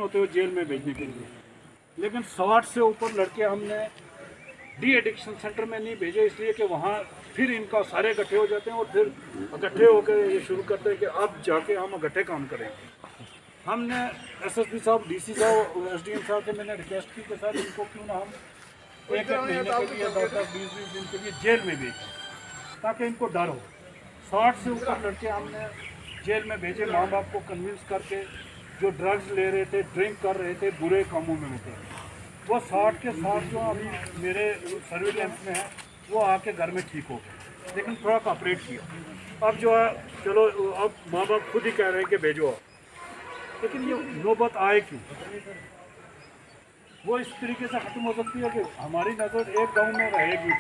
होते हो जेल में भेजने के लिए, लेकिन 60 से ऊपर लड़के हमने डी एडिक्शन सेंटर में नहीं भेजे, इसलिए कि वहाँ फिर इनका सारे इकट्ठे हो जाते हैं और फिर इकट्ठे होकर ये शुरू करते हैं कि अब जाके हम इकट्ठे काम करेंगे। हमने एसएसपी साहब, डीसी साहब, एसडीएम साहब से मैंने रिक्वेस्ट की कि सर इनको क्यों ना हम एक महीने के लिए 10-20 दिन के लिए जेल में भेजें ताकि इनको डर हो। 60 से ऊपर लड़के हमने जेल में भेजे, माँ बाप को कन्विंस करके, जो ड्रग्स ले रहे थे, ड्रिंक कर रहे थे, बुरे कामों में होते हैं, वो 60 के 60 जो अभी मेरे सर्विलेंस में है वो आके घर में ठीक हो गए, लेकिन थोड़ा कॉपरेट किया। अब जो है चलो अब माँ बाप खुद ही कह रहे हैं कि भेजो, लेकिन ये नौबत आए क्यों? वो इस तरीके से ख़त्म हो सकती है कि हमारी नज़र एक गांव में रहेगी।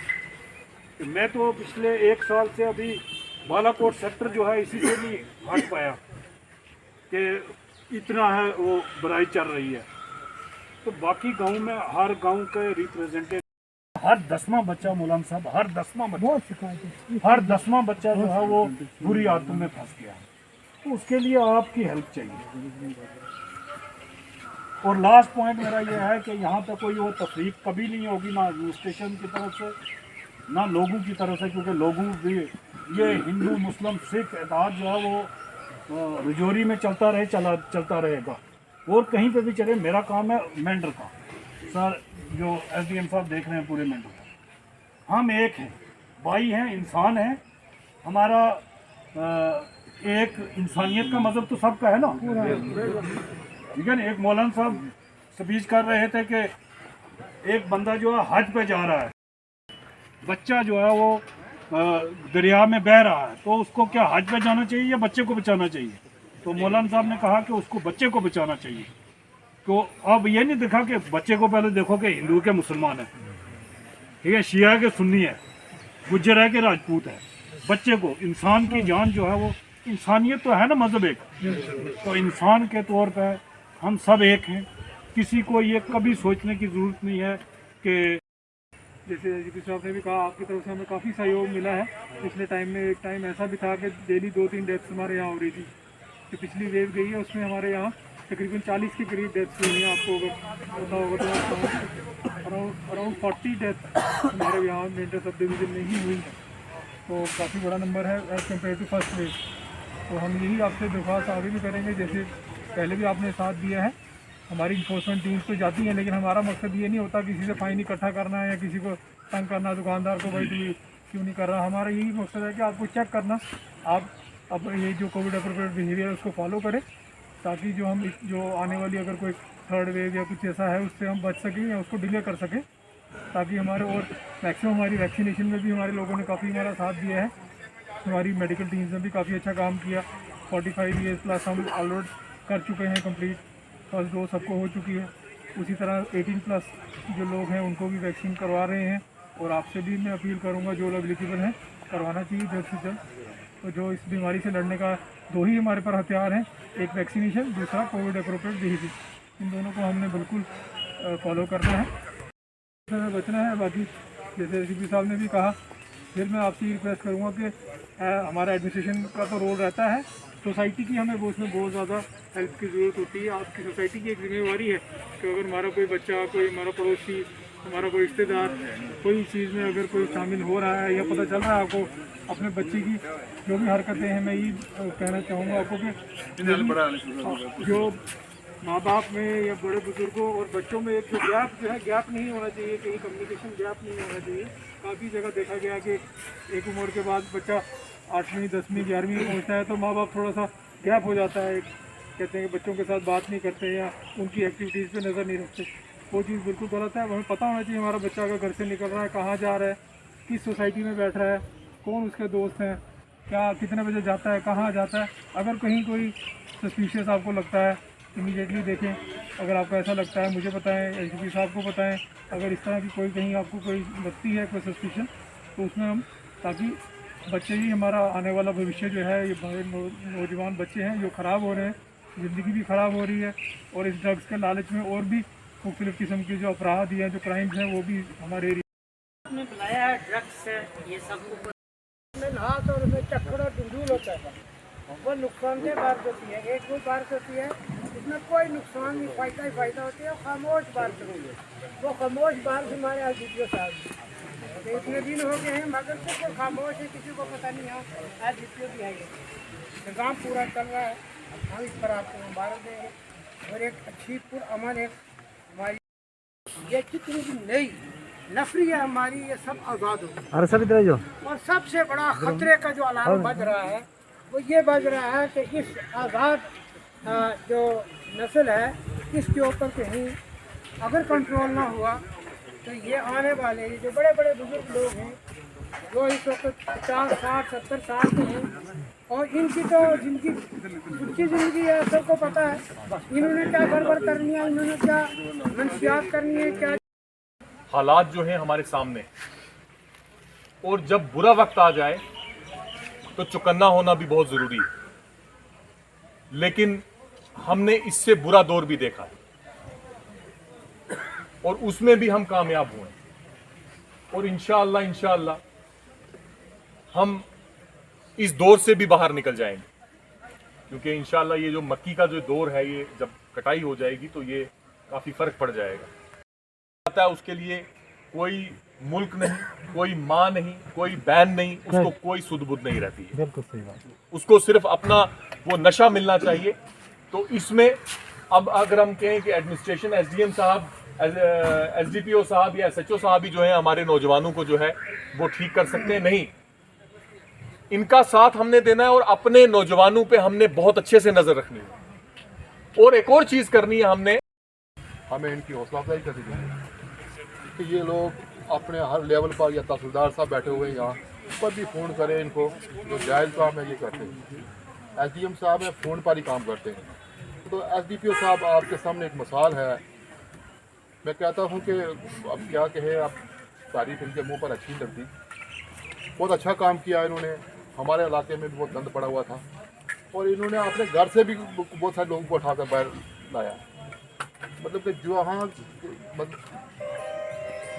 कि मैं तो पिछले 1 साल से अभी बालाकोट सेक्टर जो है इसी से नहीं हट पाया कि इतना है वो बुराई चल रही है। तो बाकी गांव में हर गांव के रिप्रेजेंटेटिव, हर 10वां बच्चा मौलाना साहब, हर 10वां बच्चा जो है वो बुरी आदतों में फंस गया है। तो उसके लिए आपकी हेल्प चाहिए। और लास्ट पॉइंट मेरा ये है कि यहाँ पे कोई वो तफरीक कभी नहीं होगी, ना एडमिनिस्ट्रेशन की तरफ से ना लोगों की तरफ से, क्योंकि लोगों भी ये हिंदू मुस्लिम सिख इत्तेहाद जो है वो रजौरी में चलता रहेगा और कहीं पे भी चले। मेरा काम है मेंढर का, सर जो एसडीएम साहब देख रहे हैं पूरे मेंढर का, हम एक हैं, भाई हैं, इंसान हैं। हमारा एक इंसानियत का मतलब तो सबका है ना, ठीक है ना। एक मौलाना साहब स्पीच कर रहे थे कि एक बंदा जो है हज पे जा रहा है, बच्चा जो है वो दरिया में बह रहा है, तो उसको क्या हज पे जाना चाहिए या बच्चे को बचाना चाहिए? तो मौलाना साहब ने कहा कि उसको बच्चे को बचाना चाहिए। तो अब ये नहीं देखा कि बच्चे को पहले देखो कि हिंदू के मुसलमान है, ठीक है, शिया के सुन्नी है, गुज्जर है कि राजपूत है। बच्चे को, इंसान की जान जो है वो इंसानियत तो है ना, मजहब एक, तो इंसान के तौर पर हम सब एक हैं। किसी को ये कभी सोचने की ज़रूरत नहीं है कि जैसे एसपी साहब ने भी कहा आपकी तरफ से हमें काफ़ी सहयोग मिला है। पिछले टाइम में एक टाइम ऐसा भी था कि डेली 2-3 डेथ्स हमारे यहाँ हो रही थी। जो पिछली वेव गई है उसमें हमारे यहाँ तकरीबन 40 के करीब डेथ्स हुई हैं। आपको अगर पता होगा तो अराउंड 40 डेथ हमारे यहाँ मेंढर सब डिवीज़न में ही हुई है, तो काफ़ी बड़ा नंबर है as compared to first wave. तो हम यही आपसे दरख्वास्त आगे भी करेंगे, जैसे पहले भी आपने साथ दिया है। हमारी इन्फोर्समेंट टीम्स तो जाती हैं, लेकिन हमारा मकसद ये नहीं होता किसी से फ़ाइन इकट्ठा करना है या किसी को तंग करना, दुकानदार को भाई तू क्यों नहीं कर रहा। हमारा यही मकसद है कि आपको चेक करना, आप अब ये जो कोविड अप्रोप्रिएट बिहेवियर है उसको फॉलो करें, ताकि जो हम जो आने वाली अगर कोई थर्ड वेव या कुछ ऐसा है उससे हम बच सकें या उसको डिले कर सकें, ताकि हमारे और मैक्सिमम हमारी वैक्सीनेशन में भी हमारे लोगों ने काफ़ी हमारा साथ दिया है। हमारी मेडिकल टीम्स ने भी काफ़ी अच्छा काम किया। 45 ईयर्स प्लस हम ऑलरेडी कर चुके हैं कंप्लीट, फर्स्ट डोज सबको हो चुकी है। उसी तरह 18 प्लस जो लोग हैं उनको भी वैक्सीन करवा रहे हैं, और आपसे भी मैं अपील करूंगा जो लोग एलिजिबल हैं करवाना चाहिए जल्द से जल्द। तो जो इस बीमारी से लड़ने का 2 ही हमारे पास हथियार हैं, एक वैक्सीनेशन, दूसरा कोविड अप्रोप्रिएट बिहेवियर। इन दोनों को हमने बिल्कुल फॉलो करना है, इसमें बचना है। बाकी जैसे एसपी साहब ने भी कहा, फिर मैं आपसे रिक्वेस्ट करूँगा कि हमारा एडमिनिस्ट्रेशन का तो रोल रहता है, सोसाइटी की हमें वो उसमें बहुत ज़्यादा हेल्प की ज़रूरत होती है। आपकी सोसाइटी की एक जिम्मेवारी है कि अगर हमारा कोई बच्चा, कोई हमारा पड़ोसी, हमारा कोई रिश्तेदार कोई चीज़ में अगर कोई शामिल हो रहा है या पता चल रहा है आपको अपने बच्चे की जो भी हरकतें हैं, मैं ये कहना चाहूँगा आपको कि जो माँ बाप में या बड़े बुजुर्गों और बच्चों में एक जो गैप नहीं होना चाहिए, कहीं कम्युनिकेशन गैप नहीं होना चाहिए। काफ़ी जगह देखा गया कि एक उम्र के बाद बच्चा 8वीं 10वीं 11वीं में पहुँचता है तो माँ बाप थोड़ा सा गैप हो जाता है, कहते हैं कि बच्चों के साथ बात नहीं करते या उनकी एक्टिविटीज़ पे नज़र नहीं रखते। वो चीज़ बिल्कुल गलत है। हमें पता होना चाहिए हमारा बच्चा अगर घर से निकल रहा है कहाँ जा रहा है, किस सोसाइटी में बैठ रहा है, कौन उसके दोस्त हैं, क्या कितने बजे जाता है, कहाँ जाता है। अगर कहीं कोई सस्पिशियस आपको लगता है इमीडिएटली देखें। अगर आपको ऐसा लगता है मुझे बताएं, एसपी साहब को बताएं। अगर इस तरह की कोई कहीं आपको कोई लगती है कोई सस्पिशन, तो उसमें हम, ताकि बच्चे ही हमारा आने वाला भविष्य जो है, ये बड़े नौजवान बच्चे हैं जो ख़राब हो रहे हैं, ज़िंदगी भी ख़राब हो रही है, और इस ड्रग्स के लालच में और भी मुख्तलिफ़ किस्म की जो अपराध या जो क्राइम्स हैं वो भी हमारे एरिया में बुलाया है। ड्रग्स है ये सब हाथ और उसमें चक्कर और डुंडूल होता है, वो नुकसानदेह बात होती है। एक वो बात होती है उसमें कोई नुकसान नहीं, फायदा ही फायदा होता है। खामोश बारिश होगी, वो खामोश बारिश हमारे आज DPO साहब तो इतने दिन हो गए हैं मगर बिल्कुल खामोश है, किसी को पता नहीं। यहाँ आज DPO भी आएंगे, निज़ाम पूरा चल रहा है। हम इस पर आपको मुबारक देंगे। और एक अच्छी पुरअमन एक हमारी ये जितनी भी नई नफरी है हमारी, ये सब आज़ाद होगी। अरे सब इधर जो और सबसे बड़ा खतरे का जो अलार्म बज रहा है वो ये बज रहा है कि इस आज़ाद जो नस्ल है इसके ऊपर कहीं अगर कंट्रोल ना हुआ तो ये आने वाले जो बड़े बड़े बुजुर्ग लोग हैं जो इस वक्त 50, 60, 70 साल के हैं और इनकी तो जिंदगी ज़िंदगी है, सबको पता है इन्होंने क्या गड़बड़ करनी है, इन्होंने क्या मंशियात करनी है, क्या हालात जो हैं हमारे सामने हैं। और जब बुरा वक्त आ जाए तो चौकन्ना होना भी बहुत ज़रूरी है। लेकिन हमने इससे बुरा दौर भी देखा है और उसमें भी हम कामयाब हुए और इंशाअल्लाह हम इस दौर से भी बाहर निकल जाएंगे, क्योंकि इंशाअल्लाह ये जो मक्की का जो दौर है ये जब कटाई हो जाएगी तो ये काफ़ी फ़र्क पड़ जाएगा। उसके लिए कोई मुल्क नहीं, कोई माँ नहीं, कोई बैन नहीं, उसको कोई सुध-बुध नहीं रहती है। बिल्कुल सही बात। उसको सिर्फ अपना वो नशा मिलना चाहिए। तो इसमें अब अगर हम कहें कि एडमिनिस्ट्रेशन, SDM साहब, SDPO साहब या SHO साहब ही जो है हमारे नौजवानों को जो है वो ठीक कर सकते हैं, नहीं, इनका साथ हमने देना है और अपने नौजवानों पे हमने बहुत अच्छे से नजर रखनी है। और एक और चीज करनी है, हमें इनकी हौसला अफजाई करनी चाहिए कि ये लोग अपने हर लेवल पर या तहसीलदार साहब बैठे हुए हैं यहाँ पर भी फ़ोन करें इनको, जो जायज़ काम है ये करते हैं। SDM साहब है फ़ोन पर ही काम करते हैं। तो SDPO साहब आपके सामने एक मिसाल है। मैं कहता हूँ कि अब क्या कहे, अब तारीफ इनके मुंह पर अच्छी लगती। बहुत अच्छा काम किया इन्होंने, हमारे इलाके में भी बहुत गंद पड़ा हुआ था और इन्होंने अपने घर से भी बहुत सारे लोगों को उठाकर बाहर लाया। मतलब कि जो हाँ,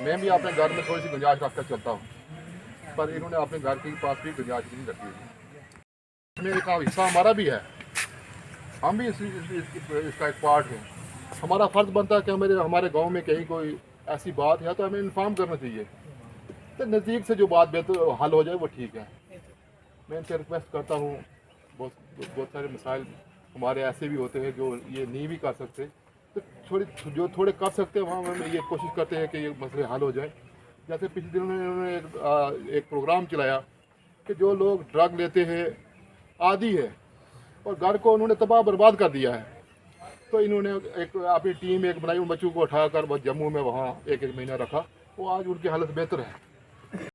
मैं भी अपने घर में थोड़ी सी गुंजाइश रखकर चलता हूँ, पर इन्होंने अपने घर के पास भी गुंजाइश नहीं रखी है। इसमें एक हिस्सा हमारा भी है, हम भी इसका एक पार्ट है। हमारा फ़र्ज़ बनता है कि हमारे गांव में कहीं कोई ऐसी बात है तो हमें इन्फॉर्म करना चाहिए, तो नज़दीक से जो बात बेहतर हल हो जाए वो ठीक है। मैं इनसे रिक्वेस्ट करता हूँ, बहुत सारे मसाइल हमारे ऐसे भी होते हैं जो ये नहीं भी कर सकते, तो जो थोड़े कर सकते हैं वहाँ हम ये कोशिश करते हैं कि ये मसले हल हो जाए। जैसे पिछले दिनों में इन्होंने एक प्रोग्राम चलाया कि जो लोग ड्रग लेते हैं आदी है और घर को उन्होंने तबाह बर्बाद कर दिया है, तो इन्होंने एक अपनी टीम एक बनाई, उन बच्चों को उठाकर वो जम्मू में वहाँ एक महीना रखा, वो आज उनकी हालत बेहतर है।